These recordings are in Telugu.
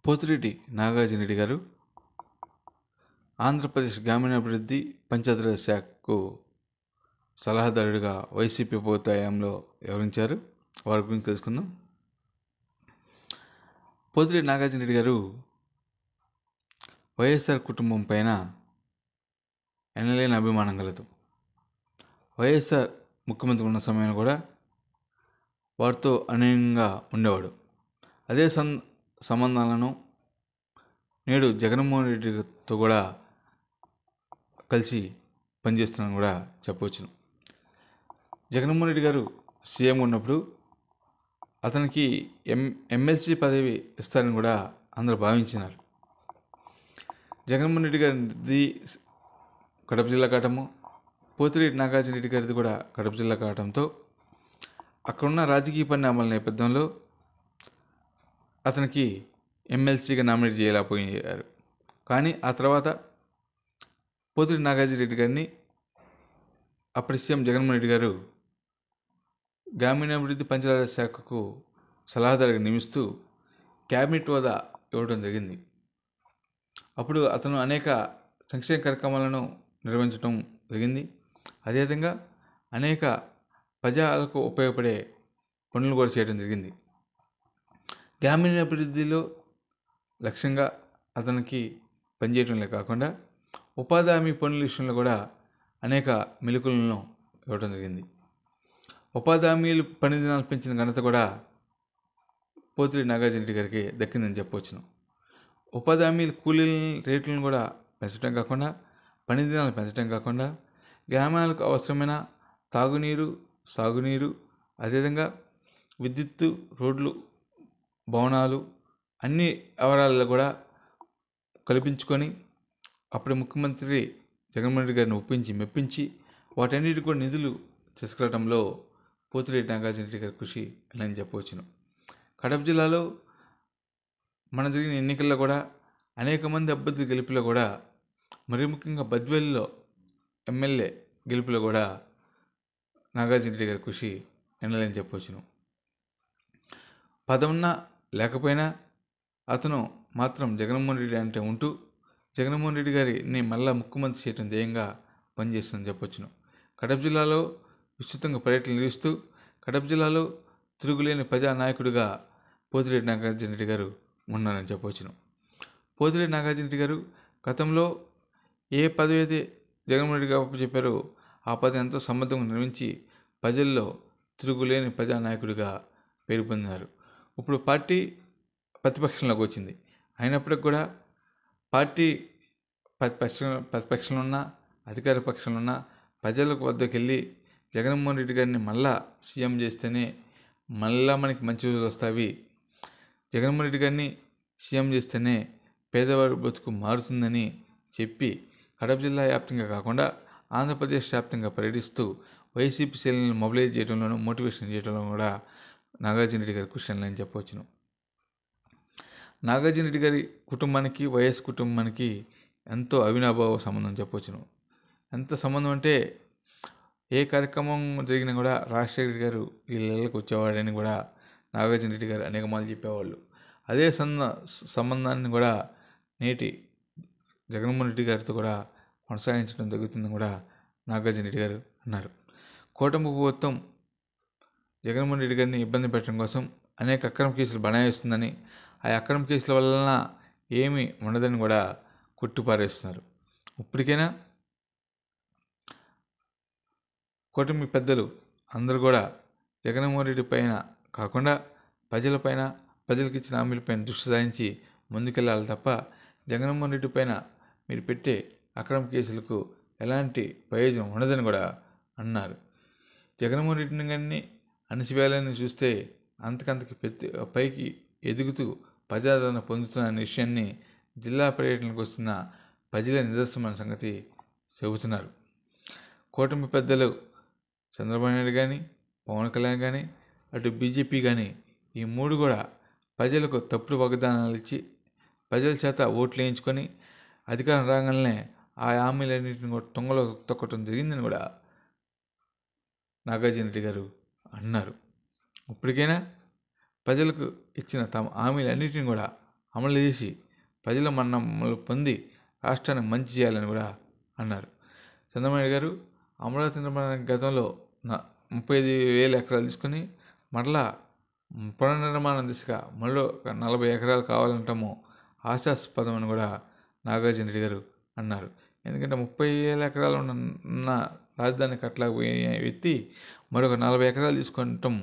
పోతిరెడ్డి నాగార్జునరెడ్డి గారు ఆంధ్రప్రదేశ్ గ్రామీణాభివృద్ధి పంచాయతీరాజ్ శాఖకు సలహాదారుడిగా వైసీపీ ప్రభుత్వ హయాంలో వ్యవహరించారు. వారి గురించి తెలుసుకుందాం. పోతిరెడ్డి నాగార్జునరెడ్డి గారు వైఎస్ఆర్ కుటుంబం పైన ఎనలేని అభిమానం కలదు. వైఎస్ఆర్ ముఖ్యమంత్రి ఉన్న సమయంలో కూడా వారితో అన్యోన్యంగా ఉండేవాడు. అదే సంబంధాలను నేడు జగన్మోహన్ రెడ్డితో కూడా కలిసి పనిచేస్తున్నాను కూడా చెప్పవచ్చును. జగన్మోహన్ రెడ్డి గారు సీఎం ఉన్నప్పుడు అతనికి ఎమ్మెల్సీ పదవి ఇస్తారని కూడా అందరూ భావించినారు. జగన్మోహన్ రెడ్డి గారిది కడప జిల్లా కావటము, పోతిరెడ్డి నాగార్జునరెడ్డి గారిది కూడా కడప జిల్లా కావడంతో అక్కడున్న రాజకీయ పరిణామాల నేపథ్యంలో అతనికి ఎమ్మెల్సీగా నామినేట్ చేయలేకపోయారు. కానీ ఆ తర్వాత పోతిరెడ్డి నాగార్జునరెడ్డి గారిని అప్పటి సీఎం జగన్మోహన్ రెడ్డి గారు గ్రామీణాభివృద్ధి పంచాయతీరాజ్ శాఖకు సలహాదారుగా నియమిస్తూ క్యాబినెట్ హోదా ఇవ్వడం జరిగింది. అప్పుడు అతను అనేక సంక్షేమ కార్యక్రమాలను నిర్వహించడం జరిగింది. అదేవిధంగా అనేక ప్రజలకు ఉపయోగపడే పనులు కూడా చేయడం జరిగింది. గ్రామీణాభివృద్ధిలో లక్ష్యంగా అతనికి పనిచేయడంలో కాకుండా ఉపాధి హామీ పనుల విషయంలో కూడా అనేక మెలకువలను ఇవ్వడం జరిగింది. ఉపాధి హామీలు పని దినాలు పెంచిన ఘనత కూడా పోతిరెడ్డి నాగార్జునరెడ్డి గారికి దక్కిందని చెప్పవచ్చును. ఉపాధి హామీలు కూలీల రేట్లను కూడా పెంచడం కాకుండా, పని దినాలు పెంచడం కాకుండా, గ్రామాలకు అవసరమైన తాగునీరు, సాగునీరు, అదేవిధంగా విద్యుత్తు, రోడ్లు, భవనాలు అన్ని వివరాలలో కూడా కల్పించుకొని అప్పుడు ముఖ్యమంత్రి జగన్మోహన్ రెడ్డి గారిని ఒప్పించి మెప్పించి వాటన్నిటి కూడా నిధులు తీసుకురావడంలో పోతిరెడ్డి నాగార్జునరెడ్డి గారి కృషి అని చెప్పవచ్చును. కడప జిల్లాలో మన జరిగిన ఎన్నికల్లో కూడా అనేక మంది అభ్యర్థుల గెలుపులో కూడా, మరీ ముఖ్యంగా బద్వేలులో ఎమ్మెల్యే గెలుపులో కూడా నాగార్జునరెడ్డి గారి కృషి ఎన్నలేని చెప్పవచ్చును. పదవున్నా లేకపోయినా అతను మాత్రం జగన్మోహన్ రెడ్డి అంటే ఉంటూ జగన్మోహన్ రెడ్డి గారిని మళ్ళా ముఖ్యమంత్రి చేయడం ధ్యేయంగా పనిచేస్తుందని చెప్పవచ్చును. కడప జిల్లాలో విస్తృతంగా పర్యటన నిర్వహిస్తూ కడప జిల్లాలో తిరుగులేని ప్రజానాయకుడిగా పోతిరెడ్డి నాగార్జునరెడ్డి గారు ఉన్నారని చెప్పవచ్చును. పోతిరెడ్డి నాగార్జునరెడ్డి గారు గతంలో ఏ పదవి అయితే జగన్మోహన్ రెడ్డి గారు చెప్పారో ఆ పదవి ఎంతో సమర్థంగా నిర్వహించి ప్రజల్లో తిరుగులేని ప్రజానాయకుడిగా పేరు పొందినారు. ఇప్పుడు పార్టీ ప్రతిపక్షంలోకి వచ్చింది. అయినప్పటికి కూడా పార్టీ ప్రతిపక్షంలో ఉన్న, అధికార పక్షంలో ఉన్న ప్రజల వద్దకు వెళ్ళి జగన్మోహన్ రెడ్డి గారిని మళ్ళా సీఎం చేస్తేనే మళ్ళా మనకి మంచి రోజులు వస్తాయి, జగన్మోహన్ రెడ్డి గారిని సీఎం చేస్తేనే పేదవాడి బతుకు మారుతుందని చెప్పి కడప జిల్లా వ్యాప్తంగా కాకుండా ఆంధ్రప్రదేశ్ వ్యాప్తంగా పర్యటిస్తూ వైసీపీ శ్రేణులను మొబిలైజ్ చేయడంలోనూ, మోటివేషన్ చేయడంలో కూడా నాగార్జునరెడ్డి గారి కృషి అని చెప్పవచ్చును. నాగార్జునరెడ్డి గారి కుటుంబానికి, వైఎస్ కుటుంబానికి ఎంతో అవినాభావ సంబంధం చెప్పవచ్చును. ఎంత సంబంధం అంటే ఏ కార్యక్రమం జరిగినా కూడా రాజశేఖర్ గారు వీళ్ళకి వచ్చేవాడని కూడా నాగార్జునరెడ్డి గారు అనేక మార్లు చెప్పేవాళ్ళు. అదే సంబంధాన్ని కూడా నేటి జగన్మోహన్ రెడ్డి గారితో కూడా కొనసాగించడం జరుగుతుందని కూడా నాగార్జునరెడ్డి గారు అన్నారు. కూటమి ప్రభుత్వం జగన్మోహన్ రెడ్డి గారిని ఇబ్బంది పెట్టడం కోసం అనేక అక్రమ కేసులు బనాయిస్తుందని, ఆ అక్రమ కేసుల వలన ఏమీ ఉండదని కూడా కొట్టిపారేస్తున్నారు. ఇప్పటికైనా కూటమి పెద్దలు అందరూ కూడా జగన్మోహన్ రెడ్డి పైన కాకుండా ప్రజలపైన, ప్రజలకు ఇచ్చిన హామీలపైన దృష్టి సారించి ముందుకెళ్ళాలి తప్ప జగన్మోహన్ రెడ్డి పైన మీరు పెట్టే అక్రమ కేసులకు ఎలాంటి ప్రయోజనం ఉండదని కూడా అన్నారు. జగన్మోహన్ రెడ్డిని గారిని అణచివేయాలని చూస్తే అంతకంతకి పైకి ఎదుగుతూ ప్రజాదరణ పొందుతున్న విషయాన్ని జిల్లా పర్యటనకు వస్తున్న ప్రజల నిదర్శనమైన సంగతి చెబుతున్నారు. కూటమి పెద్దలు చంద్రబాబు నాయుడు కానీ, పవన్ కళ్యాణ్ కానీ, అటు బీజేపీ కానీ ఈ మూడు కూడా ప్రజలకు తప్పుడు వాగ్దానాలు ఇచ్చి ప్రజల చేత ఓట్లు వేయించుకొని అధికారం రాగానే ఆ హామీలన్నింటిని కూడా తొంగలో తొక్కటం జరిగిందని కూడా నాగార్జునరెడ్డి గారు అన్నారు. ఇప్పటికైనా ప్రజలకు ఇచ్చిన తమ హామీలన్నింటినీ కూడా అమలు చేసి ప్రజల మన్ననలు పొంది రాష్ట్రానికి మంచి చేయాలని కూడా అన్నారు. చంద్రబాబు నాయుడు గారు అమరావతి నిర్మాణానికి గతంలో 35,000 ఎకరాలు తీసుకుని మరలా పునర్నిర్మాణం దిశగా మళ్ళీ 40 ఎకరాలు కావాలంటాము హాస్యాస్పదం అని కూడా నాగార్జున రెడ్డి గారు అన్నారు. ఎందుకంటే 30,000 ఎకరాలు ఉన్న రాజధాని కట్టలేకపోయే వ్యక్తి మరొక 40 ఎకరాలు తీసుకుంటాం,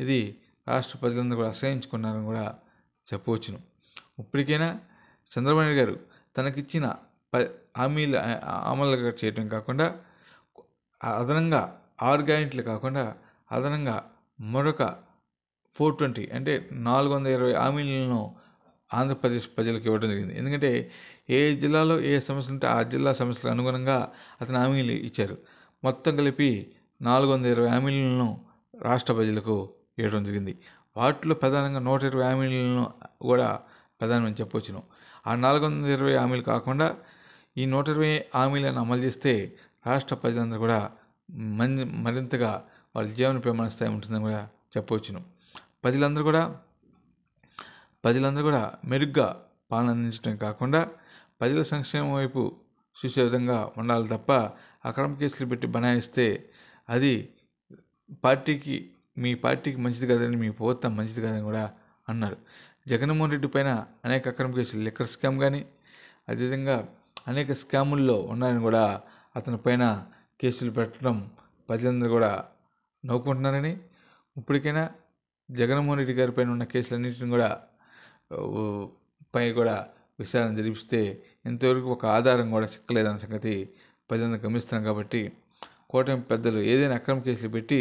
ఇది రాష్ట్ర ప్రజలందరూ కూడా అసహించుకున్నారని కూడా చెప్పవచ్చును. ఇప్పటికైనా చంద్రబాబు నాయుడు గారు తనకిచ్చిన హామీలు అమలు చేయటం కాకుండా అదనంగా 6 గ్యారెంటీలు కాకుండా అదనంగా మరొక 420 అంటే 420 హామీలను ఆంధ్రప్రదేశ్ ప్రజలకు ఇవ్వడం జరిగింది. ఎందుకంటే ఏ జిల్లాలో ఏ సమస్యలు ఉంటే ఆ జిల్లా సమస్యలకు అనుగుణంగా అతను హామీలు ఇచ్చారు. మొత్తం కలిపి 420 హామీలను రాష్ట్ర ప్రజలకు ఇవ్వడం జరిగింది. వాటిలో ప్రధానంగా 120 హామీలను కూడా ప్రధానమని చెప్పవచ్చును. ఆ 420 హామీలు కాకుండా ఈ 120 హామీలను అమలు చేస్తే రాష్ట్ర ప్రజలందరూ కూడా మరింతగా వాళ్ళ జీవన ప్రమాణ స్థాయి ఉంటుందని కూడా చెప్పవచ్చును. ప్రజలందరూ కూడా మెరుగ్గా పాలన అందించడం కాకుండా ప్రజల సంక్షేమం వైపు చూసే విధంగా ఉండాలి తప్ప అక్రమ కేసులు పెట్టి బనాయిస్తే అది మీ పార్టీకి మంచిది కాదని, మీ ప్రభుత్వం మంచిది కాదని కూడా అన్నారు. జగన్మోహన్ రెడ్డి పైన అనేక అక్రమ కేసులు, లిక్కర్ స్కామ్ కానీ అదేవిధంగా అనేక స్కాముల్లో ఉన్నాయని కూడా అతని పైన కేసులు పెట్టడం ప్రజలందరూ కూడా నవ్వుకుంటున్నారని, ఇప్పటికైనా జగన్మోహన్ రెడ్డి గారి పైన ఉన్న కేసులన్నింటిని కూడా విచారణ జరిపిస్తే ఇంతవరకు ఒక ఆధారం కూడా చిక్కలేదన్న సంగతి ప్రజలందరూ గమనిస్తున్నాం. కాబట్టి కూటమి పెద్దలు ఏదైనా అక్రమ కేసులు పెట్టి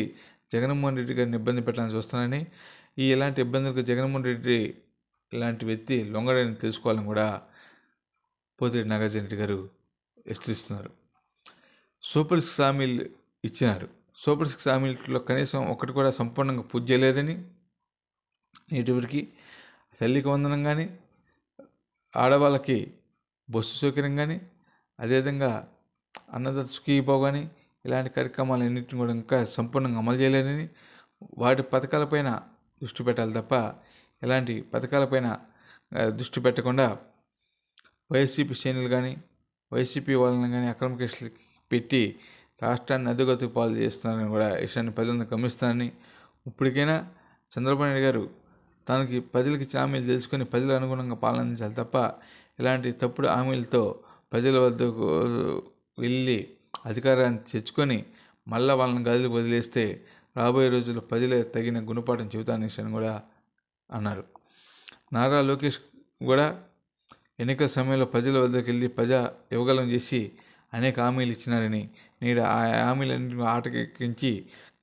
జగన్మోహన్ రెడ్డి గారిని ఇబ్బంది పెట్టాలని చూస్తున్నారని, ఇలాంటి ఇబ్బందులకు జగన్మోహన్ రెడ్డి ఇలాంటి వ్యక్తి లొంగడని తెలుసుకోవాలని కూడా పోతిరెడ్డి నాగార్జున రెడ్డి గారు హెచ్చరిస్తున్నారు. సూపర్ 6 హామీలు ఇచ్చినారు. సూపర్ 6 హామీలలో కనీసం ఒకటి కూడా సంపూర్ణంగా పూర్తి చేయలేదని, నేటివరకు తల్లికి వందనం కానీ, ఆడవాళ్ళకి బస్సు సౌకర్యం కానీ, అదేవిధంగా అన్నదాత సుఖీభావ కానీ ఇలాంటి కార్యక్రమాలు అన్నింటిని కూడా ఇంకా సంపూర్ణంగా అమలు చేయలేదని, వాటి పథకాలపైన దృష్టి పెట్టాలి తప్ప ఇలాంటి పథకాలపైన దృష్టి పెట్టకుండా వైసీపీ శ్రేణులు కానీ వైసీపీ వాళ్ళని కానీ అక్రమ కేసులు పెట్టి రాష్ట్రాన్ని అదుగతుకు పాలు చేస్తున్నారని కూడా విషయాన్ని ప్రజలను గమనిస్తారని, ఇప్పటికైనా చంద్రబాబు నాయుడు గారు తనకి ప్రజలకి ఇచ్చిన హామీలు తెలుసుకొని ప్రజలకు అనుగుణంగా పాలన అందించాలి తప్ప ఇలాంటి తప్పుడు హామీలతో ప్రజల వద్దకు వెళ్ళి అధికారాన్ని తెచ్చుకొని మళ్ళీ వాళ్ళని గదికి వదిలేస్తే రాబోయే రోజుల్లో ప్రజలే తగిన గుణపాఠం చెబుతారని విషయాన్ని కూడా అన్నారు. నారా లోకేష్ కూడా ఎన్నికల సమయంలో ప్రజల వద్దకు వెళ్ళి ప్రజా యువగలం చేసి అనేక హామీలు ఇచ్చినారని, నేడు ఆ హామీలన్నింటినీ ఆటకెక్కించి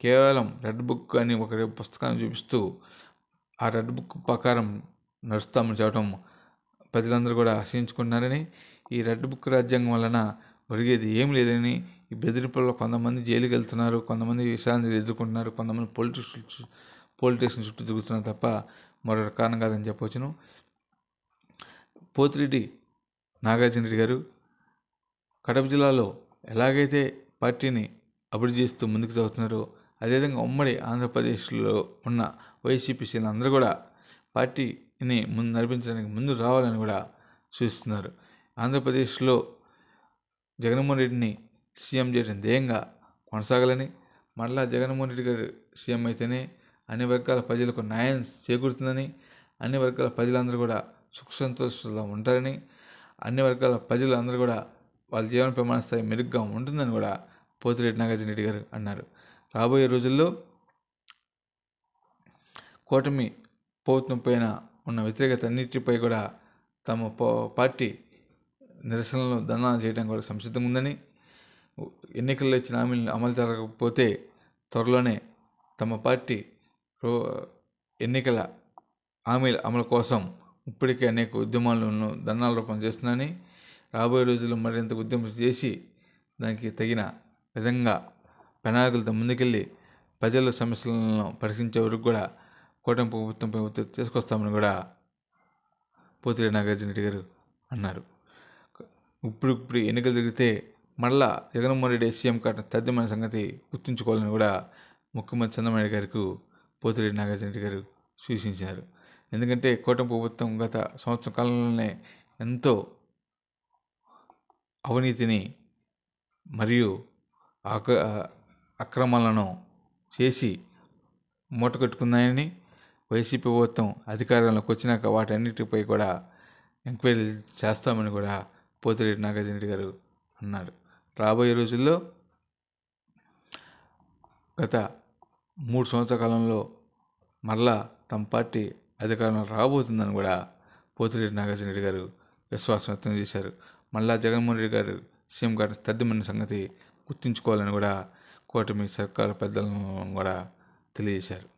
కేవలం రెడ్ బుక్ అని ఒక పుస్తకాన్ని చూపిస్తూ ఆ రెడ్ బుక్ ప్రకారం నడుస్తామని చెప్పడం ప్రజలందరూ కూడా ఆశించుకున్నారని, ఈ రెడ్ బుక్ రాజ్యాంగం వలన ఒరిగేది ఏం లేదని, ఈ బెదిరింపుల్లో కొంతమంది జైలుకి వెళ్తున్నారు, కొంతమంది విషయాన్ని ఎదుర్కొంటున్నారు, కొంతమంది పోలీస్ చుట్టూ తిరుగుతున్నారు తప్ప మరొక కారణం కాదని చెప్పవచ్చును. పోతిరెడ్డి నాగార్జున రెడ్డి గారు కడప జిల్లాలో ఎలాగైతే పార్టీని అభివృద్ధి చేస్తూ ముందుకు సాగుతున్నారో అదేవిధంగా ఉమ్మడి ఆంధ్రప్రదేశ్లో ఉన్న వైసీపీ శ్రేణులు అందరూ కూడా పార్టీని నడిపించడానికి ముందు రావాలని కూడా సూచిస్తున్నారు. ఆంధ్రప్రదేశ్లో జగన్మోహన్ రెడ్డిని సీఎం చేయడం ధ్యేయంగా కొనసాగాలని, మరలా జగన్మోహన్ రెడ్డి గారు సీఎం అయితేనే అన్ని వర్గాల ప్రజలకు న్యాయం చేకూరుతుందని, అన్ని వర్గాల ప్రజలందరూ కూడా సుఖ సంతోషాలతో ఉంటారని, అన్ని వర్గాల ప్రజలందరూ కూడా వాళ్ళ జీవన ప్రమాణ స్థాయి మెరుగ్గా ఉంటుందని కూడా పోతిరెడ్డి నాగార్జున రెడ్డి గారు అన్నారు. రాబోయే రోజుల్లో కూటమి ప్రభుత్వం పైన ఉన్న వ్యతిరేకత అన్నిటిపై కూడా తమ పార్టీ నిరసనలు ధర్నాలు చేయడానికి కూడా సంసిద్ధంగా ఉందని, ఎన్నికల్లో ఇచ్చిన హామీలను అమలు జరగకపోతే త్వరలోనే తమ పార్టీ ఎన్నికల హామీల అమలు కోసం ఇప్పటికే అనేక ఉద్యమాలను ధర్నాల రూపం చేస్తున్నానని, రాబోయే రోజుల్లో మరింత ఉద్యమం చేసి దానికి తగిన విధంగా ప్రణాళికలతో ముందుకెళ్ళి ప్రజల సమస్యలను పరిష్కరించే వరకు కూడా కూటమి ప్రభుత్వంపై ఒత్తిడి తీసుకొస్తామని కూడా పోతిరెడ్డి నాగార్జున రెడ్డి గారు అన్నారు. ఇప్పుడు ఎన్నికలు జరిగితే మళ్ళా జగన్మోహన్ రెడ్డి సీఎం కావడం తథ్యమైన సంగతి గుర్తుంచుకోవాలని కూడా ముఖ్యమంత్రి చంద్రబాబు నాయుడు గారికి పోతిరెడ్డి నాగార్జున రెడ్డి గారు సూచించారు. ఎందుకంటే కూటమి ప్రభుత్వం గత సంవత్సరం కాలంలోనే ఎంతో అవినీతిని మరియు అక్రమాలను చేసి మూటకట్టుకున్నాయని, వైసీపీ ప్రభుత్వం అధికారంలోకి వచ్చినాక వాటన్నిటిపై కూడా ఎంక్వైరీ చేస్తామని కూడా పోతిరెడ్డి నాగార్జున రెడ్డి గారు అన్నారు. రాబోయే రోజుల్లో గత 3 సంవత్సరాల కాలంలో మరలా తమ పార్టీ అధికారంలో రాబోతుందని కూడా పోతిరెడ్డి నాగార్జున రెడ్డి గారు విశ్వాసం వ్యక్తం చేశారు. మళ్ళా జగన్మోహన్ రెడ్డి గారు సీఎం గారు తథ్యమైన సంగతి గుర్తుంచుకోవాలని కూడా కూటమి సర్కారు పెద్దలను కూడా తెలియజేశారు.